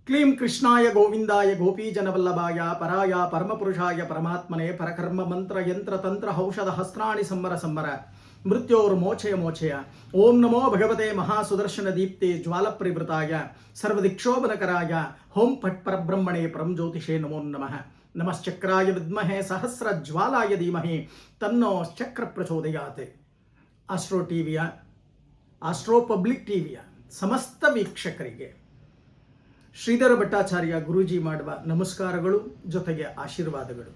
ಕ್ಲೀಂ ಕೃಷ್ಣಾಯ ಗೋವಿಂದಾಯ ಗೋಪೀಜನವಲ್ಲಭಾಯ ಪರಾಯ ಪರಮಪುರುಷಾಯ ಪರಮಾತ್ಮನೆ ಪರಕರ್ಮ ಮಂತ್ರ ಯಂತ್ರ ತಂತ್ರ ಔಷಧ ಹಸ್ತ್ರಾಣಿ ಸಂವರ ಸಂವರ ಮೃತ್ಯೋರ್ ಮೋಚಯ ಮೋಚಯ. ಓಂ ನಮೋ ಭಗವತೆ ಮಹಾಸುದರ್ಶನ ದೀಪ್ತೆ ಜ್ವಾಲಪ್ರಿವೃತಾಯ ಸರ್ವದಿಕ್ಷೋಭನಕರಾಯ ಹೋಂ ಪಟ್ ಪರಬ್ರಹ್ಮಣೇ ಪರಂ ಜ್ಯೋತಿಷೇ ನಮೋ ನಮಃ. ನಮಶ್ಚಕ್ರಾಯ ವಿದ್ಮಹೇ ಸಹಸ್ರ ಜ್ವಾಲಾಯ ಧೀಮಹಿ ತನ್ನೋ ಚಕ್ರ ಪ್ರಚೋದಯಾತ್. ಆಸ್ಟ್ರೋ ಟಿವಿಯ ಆಸ್ಟ್ರೋ ಪಬ್ಲಿಕ್ ಟಿವಿಯ ಸಮಸ್ತ ವೀಕ್ಷಕರಿಗೆ ಶ್ರೀಧರ ಭಟ್ಟಾಚಾರ್ಯ ಗುರೂಜಿ ಮಾಡುವ ನಮಸ್ಕಾರಗಳು, ಜೊತೆಗೆ ಆಶೀರ್ವಾದಗಳು.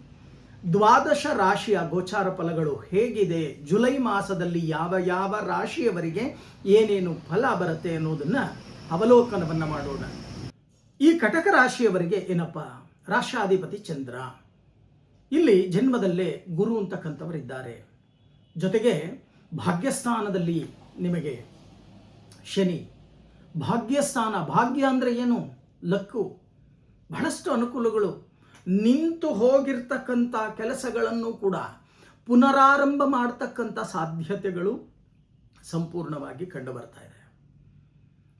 ದ್ವಾದಶ ರಾಶಿಯ ಗೋಚಾರ ಫಲಗಳು ಹೇಗಿದೆ, ಜುಲೈ ಮಾಸದಲ್ಲಿ ಯಾವ ಯಾವ ರಾಶಿಯವರಿಗೆ ಏನೇನು ಫಲ ಬರುತ್ತೆ ಅನ್ನೋದನ್ನು ಅವಲೋಕನವನ್ನು ಮಾಡೋಣ. ಈ ಕಟಕ ರಾಶಿಯವರಿಗೆ ಏನಪ್ಪ, ರಾಷ್ಟ್ರಾಧಿಪತಿ ಚಂದ್ರ, ಇಲ್ಲಿ ಜನ್ಮದಲ್ಲೇ ಗುರು ಅಂತಕ್ಕಂಥವರಿದ್ದಾರೆ. ಜೊತೆಗೆ ಭಾಗ್ಯಸ್ಥಾನದಲ್ಲಿ ನಿಮಗೆ ಶನಿ. ಭಾಗ್ಯಸ್ಥಾನ, ಭಾಗ್ಯ ಅಂದರೆ ಏನು, ಲಕ್ಕು, ಬಹಳಷ್ಟು ಅನುಕೂಲಗಳು. ನಿಂತು ಹೋಗಿರ್ತಕ್ಕಂಥ ಕೆಲಸಗಳನ್ನು ಕೂಡ ಪುನರಾರಂಭ ಮಾಡ್ತಕ್ಕಂಥ ಸಾಧ್ಯತೆಗಳು ಸಂಪೂರ್ಣವಾಗಿ ಕಂಡು ಬರ್ತಾ ಇದೆ.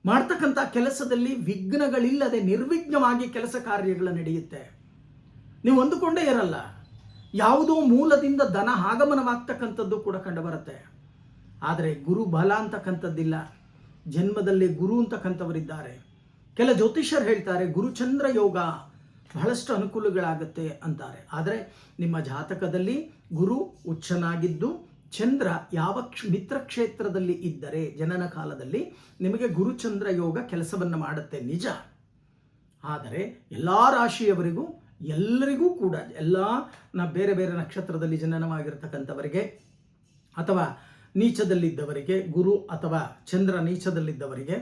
ಮಾಡ್ತಕ್ಕಂಥ ಕೆಲಸದಲ್ಲಿ ವಿಘ್ನಗಳಿಲ್ಲದೆ ನಿರ್ವಿಘ್ನವಾಗಿ ಕೆಲಸ ಕಾರ್ಯಗಳು ನಡೆಯುತ್ತೆ. ನೀವು ಅಂದುಕೊಂಡೇ ಇರಲ್ಲ, ಯಾವುದೋ ಮೂಲದಿಂದ ಧನ ಆಗಮನವಾಗ್ತಕ್ಕಂಥದ್ದು ಕೂಡ ಕಂಡು ಬರುತ್ತೆ. ಆದರೆ ಗುರು ಬಲ ಅಂತಕ್ಕಂಥದ್ದಿಲ್ಲ. ಜನ್ಮದಲ್ಲಿ ಗುರು ಅಂತಕ್ಕಂಥವರಿದ್ದಾರೆ. ಕೆಲ ಜ್ಯೋತಿಷ್ಯರು ಹೇಳ್ತಾರೆ ಗುರುಚಂದ್ರ ಯೋಗ ಬಹಳಷ್ಟು ಅನುಕೂಲಗಳಾಗುತ್ತೆ ಅಂತಾರೆ. ಆದರೆ ನಿಮ್ಮ ಜಾತಕದಲ್ಲಿ ಗುರು ಉಚ್ಚನಾಗಿದ್ದು ಚಂದ್ರ ಯಾವ ಮಿತ್ರ ಕ್ಷೇತ್ರದಲ್ಲಿ ಇದ್ದರೆ ಜನನ ಕಾಲದಲ್ಲಿ ನಿಮಗೆ ಗುರುಚಂದ್ರ ಯೋಗ ಕೆಲಸವನ್ನು ಮಾಡುತ್ತೆ, ನಿಜ. ಆದರೆ ಎಲ್ಲ ರಾಶಿಯವರಿಗೂ ಎಲ್ಲರಿಗೂ ಕೂಡ ಬೇರೆ ಬೇರೆ ನಕ್ಷತ್ರದಲ್ಲಿ ಜನನವಾಗಿರ್ತಕ್ಕಂಥವರಿಗೆ ಅಥವಾ ನೀಚದಲ್ಲಿದ್ದವರಿಗೆ, ಗುರು ಅಥವಾ ಚಂದ್ರ ನೀಚದಲ್ಲಿದ್ದವರಿಗೆ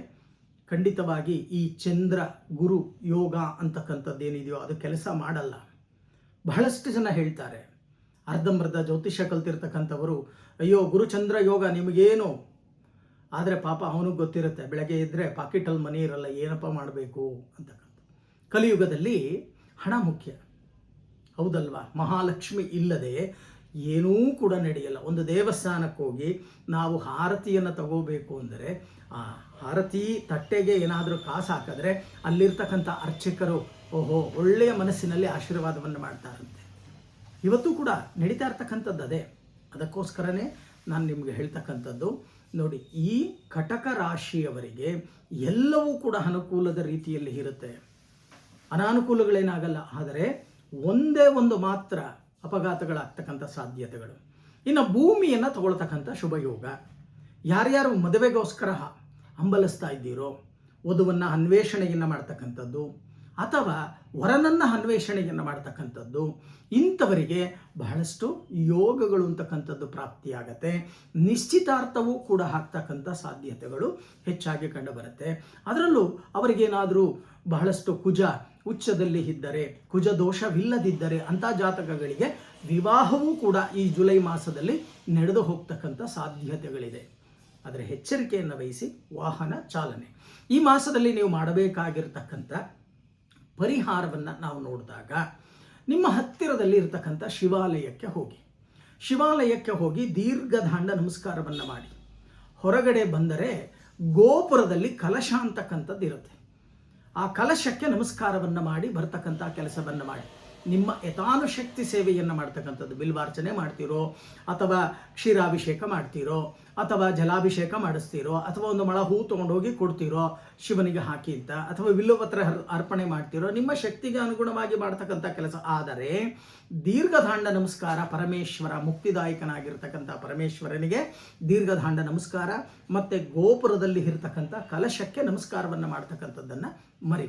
ಖಂಡಿತವಾಗಿ ಈ ಚಂದ್ರ ಗುರು ಯೋಗ ಅಂತಕ್ಕಂಥದ್ದೇನಿದೆಯೋ ಅದು ಕೆಲಸ ಮಾಡಲ್ಲ. ಬಹಳಷ್ಟು ಜನ ಹೇಳ್ತಾರೆ, ಅರ್ಧಂಬರ್ಧ ಜ್ಯೋತಿಷ್ಯ ಕಲ್ತಿರ್ತಕ್ಕಂಥವರು, ಅಯ್ಯೋ ಗುರುಚಂದ್ರ ಯೋಗ ನಿಮಗೇನು, ಆದರೆ ಪಾಪ ಅವನಿಗೆ ಗೊತ್ತಿರುತ್ತೆ, ಬೆಳಗ್ಗೆ ಇದ್ದರೆ ಪಾಕೆಟಲ್ಲಿ ಮನಿ ಇರಲ್ಲ, ಏನಪ್ಪ ಮಾಡಬೇಕು ಅಂತಕ್ಕಂಥ. ಕಲಿಯುಗದಲ್ಲಿ ಹಣ ಮುಖ್ಯ, ಹೌದಲ್ವಾ? ಮಹಾಲಕ್ಷ್ಮಿ ಇಲ್ಲದೆ ಏನೂ ಕೂಡ ನಡೆಯಲ್ಲ. ಒಂದು ದೇವಸ್ಥಾನಕ್ಕೆ ಹೋಗಿ ನಾವು ಹಾರತಿಯನ್ನು ತಗೋಬೇಕು ಅಂದರೆ ಆ ಹಾರತಿ ತಟ್ಟೆಗೆ ಏನಾದರೂ ಕಾಸು ಹಾಕಿದ್ರೆ ಅಲ್ಲಿರ್ತಕ್ಕಂಥ ಅರ್ಚಕರು ಒಳ್ಳೆಯ ಮನಸ್ಸಿನಲ್ಲಿ ಆಶೀರ್ವಾದವನ್ನು ಮಾಡ್ತಾರಂತೆ. ಇವತ್ತು ಕೂಡ ನಡೀತಾ ಇರ್ತಕ್ಕಂಥದ್ದು ಅದೇ. ಅದಕ್ಕೋಸ್ಕರನೇ ನಾನು ನಿಮಗೆ ಹೇಳ್ತಕ್ಕಂಥದ್ದು ನೋಡಿ, ಈ ಕಟಕ ರಾಶಿಯವರಿಗೆ ಎಲ್ಲವೂ ಕೂಡ ಅನುಕೂಲದ ರೀತಿಯಲ್ಲಿ ಇರುತ್ತೆ, ಅನಾನುಕೂಲಗಳೇನಾಗಲ್ಲ. ಆದರೆ ಒಂದೇ ಒಂದು ಮಾತ್ರ ಅಪಘಾತಗಳಾಗ್ತಕ್ಕಂಥ ಸಾಧ್ಯತೆಗಳು. ಇನ್ನು ಭೂಮಿಯನ್ನು ತಗೊಳ್ತಕ್ಕಂಥ ಶುಭಯೋಗ. ಯಾರ್ಯಾರು ಮದುವೆಗೋಸ್ಕರ ಹಂಬಲಿಸ್ತಾ ಇದ್ದೀರೋ, ವಧುವನ್ನು ಅನ್ವೇಷಣೆಯನ್ನು ಮಾಡ್ತಕ್ಕಂಥದ್ದು ಅಥವಾ ವರನನ್ನು ಅನ್ವೇಷಣೆಯನ್ನು ಮಾಡ್ತಕ್ಕಂಥದ್ದು, ಇಂಥವರಿಗೆ ಬಹಳಷ್ಟು ಯೋಗಗಳು ಅಂತಕ್ಕಂಥದ್ದು ಪ್ರಾಪ್ತಿಯಾಗತ್ತೆ. ನಿಶ್ಚಿತಾರ್ಥವೂ ಕೂಡ ಆಗ್ತಕ್ಕಂಥ ಸಾಧ್ಯತೆಗಳು ಹೆಚ್ಚಾಗಿ ಕಂಡುಬರುತ್ತೆ. ಅದರಲ್ಲೂ ಅವರಿಗೇನಾದರೂ ಬಹಳಷ್ಟು ಕುಜ ಉಚ್ಚದಲ್ಲಿ ಇದ್ದರೆ, ಕುಜ ದೋಷವಿಲ್ಲದಿದ್ದರೆ ಅಂಥ ಜಾತಕಗಳಿಗೆ ವಿವಾಹವೂ ಕೂಡ ಈ ಜುಲೈ ಮಾಸದಲ್ಲಿ ನಡೆದು ಹೋಗ್ತಕ್ಕಂಥ ಸಾಧ್ಯತೆಗಳಿದೆ. ಆದರೆ ಎಚ್ಚರಿಕೆಯನ್ನು ವಹಿಸಿ ವಾಹನ ಚಾಲನೆ. ಈ ಮಾಸದಲ್ಲಿ ನೀವು ಮಾಡಬೇಕಾಗಿರ್ತಕ್ಕಂಥ ಪರಿಹಾರವನ್ನು ನಾವು ನೋಡಿದಾಗ, ನಿಮ್ಮ ಹತ್ತಿರದಲ್ಲಿ ಇರತಕ್ಕಂಥ ಶಿವಾಲಯಕ್ಕೆ ಹೋಗಿ ದೀರ್ಘದಾಂಡ ನಮಸ್ಕಾರವನ್ನು ಮಾಡಿ. ಹೊರಗಡೆ ಬಂದರೆ ಗೋಪುರದಲ್ಲಿ ಕಲಶ ಅಂತಕ್ಕಂಥದ್ದು ಇರುತ್ತೆ. ಆ ಕಲಶಕ್ಕೆ ನಮಸ್ಕಾರವನ್ನು ಮಾಡಿ ಬರ್ತಕ್ಕಂಥ ಕೆಲಸವನ್ನು ಮಾಡಿ. ನಿಮ್ಮ ಯಥಾನುಶಕ್ತಿ ಸೇವೆಯನ್ನು ಮಾಡ್ತಕ್ಕಂಥದ್ದು, ಬಿಲ್ವಾರ್ಚನೆ ಮಾಡ್ತೀರೋ ಅಥವಾ ಕ್ಷೀರಾಭಿಷೇಕ ಮಾಡ್ತೀರೋ ಅಥವಾ ಜಲಾಭಿಷೇಕ ಮಾಡಿಸ್ತೀರೋ ಅಥವಾ ಒಂದು ಮೊಳ ಹೂ ತೊಗೊಂಡೋಗಿ ಕೊಡ್ತೀರೋ ಶಿವನಿಗೆ ಹಾಕಿ ಅಂತ, ಅಥವಾ ವಿಲ್ಲುಪತ್ರ ಅರ್ಪಣೆ ಮಾಡ್ತೀರೋ, ನಿಮ್ಮ ಶಕ್ತಿಗೆ ಅನುಗುಣವಾಗಿ ಮಾಡ್ತಕ್ಕಂಥ ಕೆಲಸ. ಆದರೆ ದೀರ್ಘದಾಂಡ ನಮಸ್ಕಾರ, ಪರಮೇಶ್ವರ ಮುಕ್ತಿದಾಯಕನಾಗಿರ್ತಕ್ಕಂಥ ಪರಮೇಶ್ವರನಿಗೆ ದೀರ್ಘದಾಂಡ ನಮಸ್ಕಾರ ಮತ್ತು ಗೋಪುರದಲ್ಲಿ ಇರತಕ್ಕಂಥ ಕಲಶಕ್ಕೆ ನಮಸ್ಕಾರವನ್ನು ಮಾಡ್ತಕ್ಕಂಥದ್ದನ್ನು ಮರಿ.